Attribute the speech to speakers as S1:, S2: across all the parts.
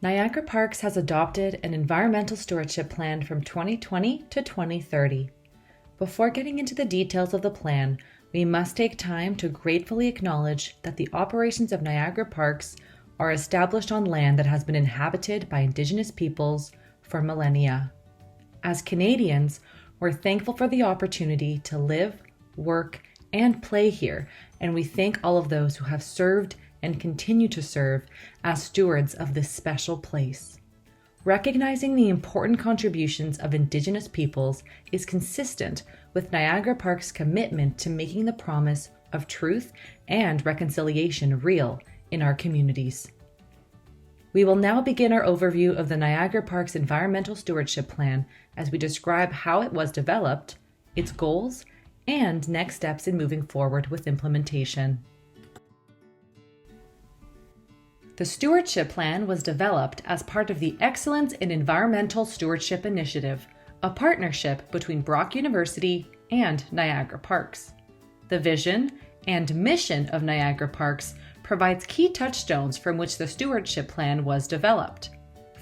S1: Niagara Parks has adopted an Environmental Stewardship Plan from 2020 to 2030. Before getting into the details of the plan, we must take time to gratefully acknowledge that the operations of Niagara Parks are established on land that has been inhabited by Indigenous peoples for millennia. As Canadians, we're thankful for the opportunity to live, work, and play here, and we thank all of those who have served and continue to serve as stewards of this special place. Recognizing the important contributions of Indigenous peoples is consistent with Niagara Parks' commitment to making the promise of truth and reconciliation real in our communities. We will now begin our overview of the Niagara Parks Environmental Stewardship Plan as we describe how it was developed, its goals, and next steps in moving forward with implementation. The Stewardship Plan was developed as part of the Excellence in Environmental Stewardship Initiative, a partnership between Brock University and Niagara Parks. The vision and mission of Niagara Parks provides key touchstones from which the Stewardship Plan was developed.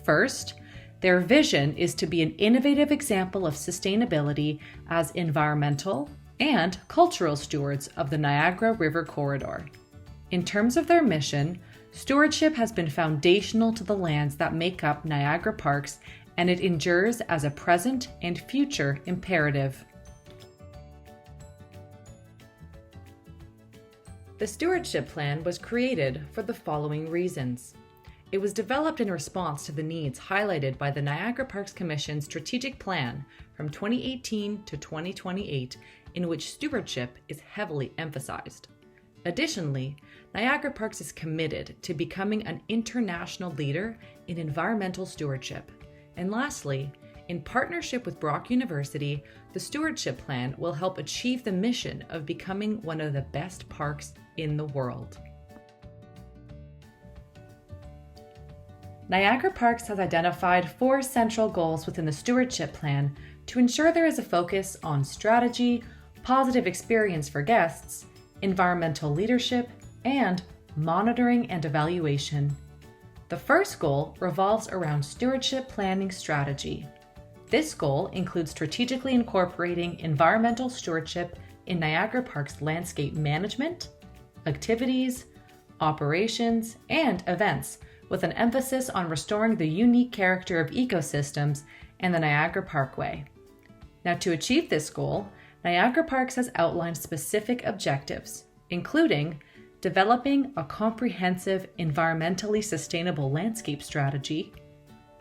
S1: First, their vision is to be an innovative example of sustainability as environmental and cultural stewards of the Niagara River Corridor. In terms of their mission, stewardship has been foundational to the lands that make up Niagara Parks, and it endures as a present and future imperative. The Stewardship Plan was created for the following reasons. It was developed in response to the needs highlighted by the Niagara Parks Commission's Strategic Plan from 2018 to 2028, in which stewardship is heavily emphasized. Additionally, Niagara Parks is committed to becoming an international leader in environmental stewardship. And lastly, in partnership with Brock University, the Stewardship Plan will help achieve the mission of becoming one of the best parks in the world. Niagara Parks has identified 4 central goals within the Stewardship Plan to ensure there is a focus on strategy, positive experience for guests, environmental leadership, and monitoring and evaluation. The first goal revolves around stewardship planning strategy. This goal includes strategically incorporating environmental stewardship in Niagara Parks landscape management, activities, operations, and events, with an emphasis on restoring the unique character of ecosystems and the Niagara Parkway. Now, to achieve this goal, Niagara Parks has outlined specific objectives, including developing a comprehensive, environmentally sustainable landscape strategy,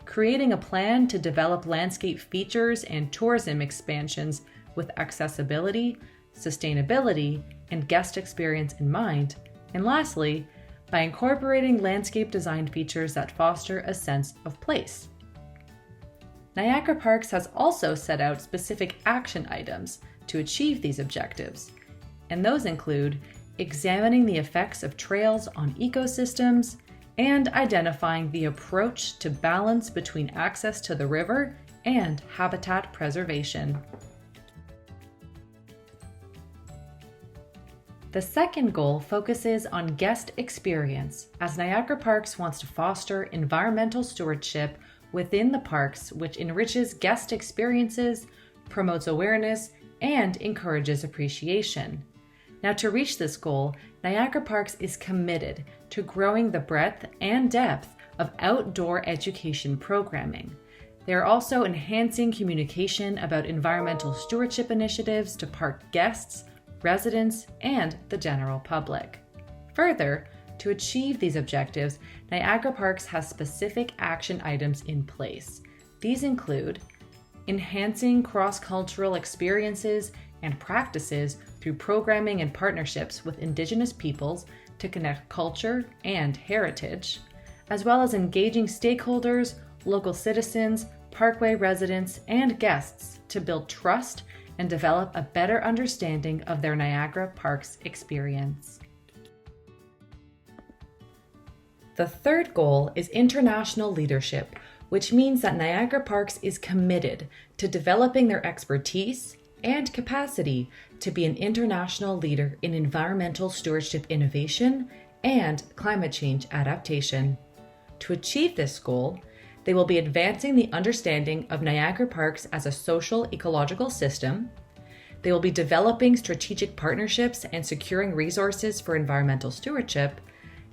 S1: creating a plan to develop landscape features and tourism expansions with accessibility, sustainability, and guest experience in mind, and lastly, by incorporating landscape design features that foster a sense of place. Niagara Parks has also set out specific action items to achieve these objectives, and those include examining the effects of trails on ecosystems and identifying the approach to balance between access to the river and habitat preservation. The second goal focuses on guest experience, as Niagara Parks wants to foster environmental stewardship within the parks, which enriches guest experiences, promotes awareness, and encourages appreciation. Now, to reach this goal, Niagara Parks is committed to growing the breadth and depth of outdoor education programming. They are also enhancing communication about environmental stewardship initiatives to park guests, residents, and the general public. Further, to achieve these objectives, Niagara Parks has specific action items in place. These include enhancing cross-cultural experiences and practices through programming and partnerships with Indigenous peoples to connect culture and heritage, as well as engaging stakeholders, local citizens, parkway residents, and guests to build trust and develop a better understanding of their Niagara Parks experience. The third goal is international leadership, which means that Niagara Parks is committed to developing their expertise and capacity to be an international leader in environmental stewardship innovation and climate change adaptation. To achieve this goal, they will be advancing the understanding of Niagara Parks as a social ecological system. They will be developing strategic partnerships and securing resources for environmental stewardship.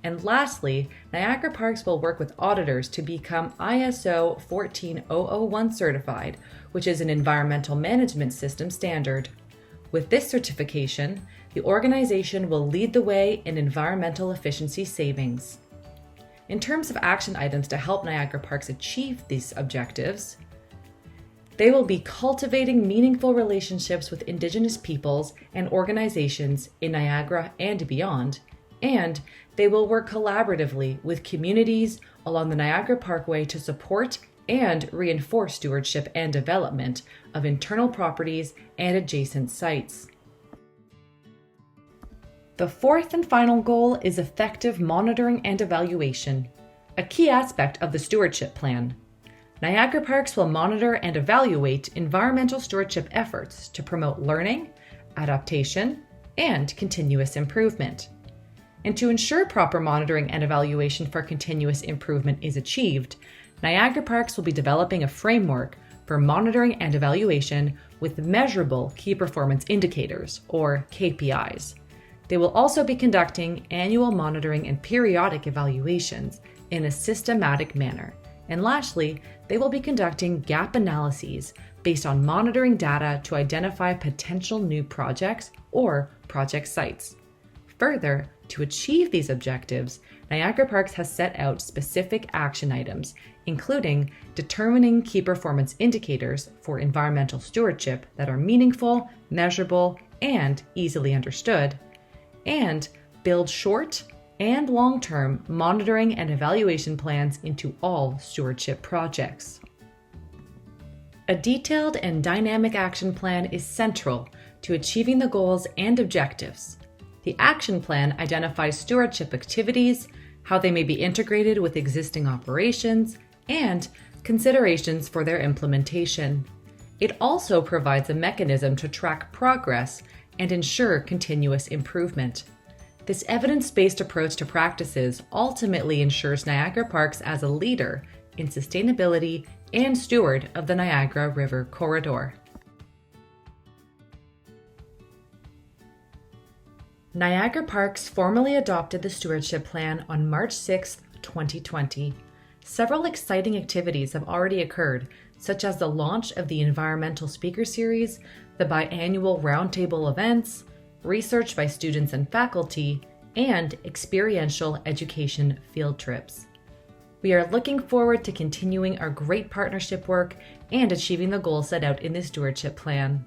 S1: And lastly, Niagara Parks will work with auditors to become ISO 14001 certified, which is an environmental management system standard. With this certification, the organization will lead the way in environmental efficiency savings. In terms of action items to help Niagara Parks achieve these objectives, they will be cultivating meaningful relationships with Indigenous peoples and organizations in Niagara and beyond, and they will work collaboratively with communities along the Niagara Parkway to support and reinforce stewardship and development of internal properties and adjacent sites. The fourth and final goal is effective monitoring and evaluation, a key aspect of the Stewardship Plan. Niagara Parks will monitor and evaluate environmental stewardship efforts to promote learning, adaptation, and continuous improvement. And to ensure proper monitoring and evaluation for continuous improvement is achieved, Niagara Parks will be developing a framework for monitoring and evaluation with measurable key performance indicators, or KPIs. They will also be conducting annual monitoring and periodic evaluations in a systematic manner. And lastly, they will be conducting gap analyses based on monitoring data to identify potential new projects or project sites. Further, to achieve these objectives, Niagara Parks has set out specific action items, including determining key performance indicators for environmental stewardship that are meaningful, measurable, and easily understood, and build short and long-term monitoring and evaluation plans into all stewardship projects. A detailed and dynamic action plan is central to achieving the goals and objectives. The action plan identifies stewardship activities, how they may be integrated with existing operations, and considerations for their implementation. It also provides a mechanism to track progress and ensure continuous improvement. This evidence-based approach to practices ultimately ensures Niagara Parks as a leader in sustainability and steward of the Niagara River corridor. Niagara Parks formally adopted the Stewardship Plan on March 6, 2020. Several exciting activities have already occurred, such as the launch of the Environmental Speaker Series, the biannual roundtable events, research by students and faculty, and experiential education field trips. We are looking forward to continuing our great partnership work and achieving the goals set out in the Stewardship Plan.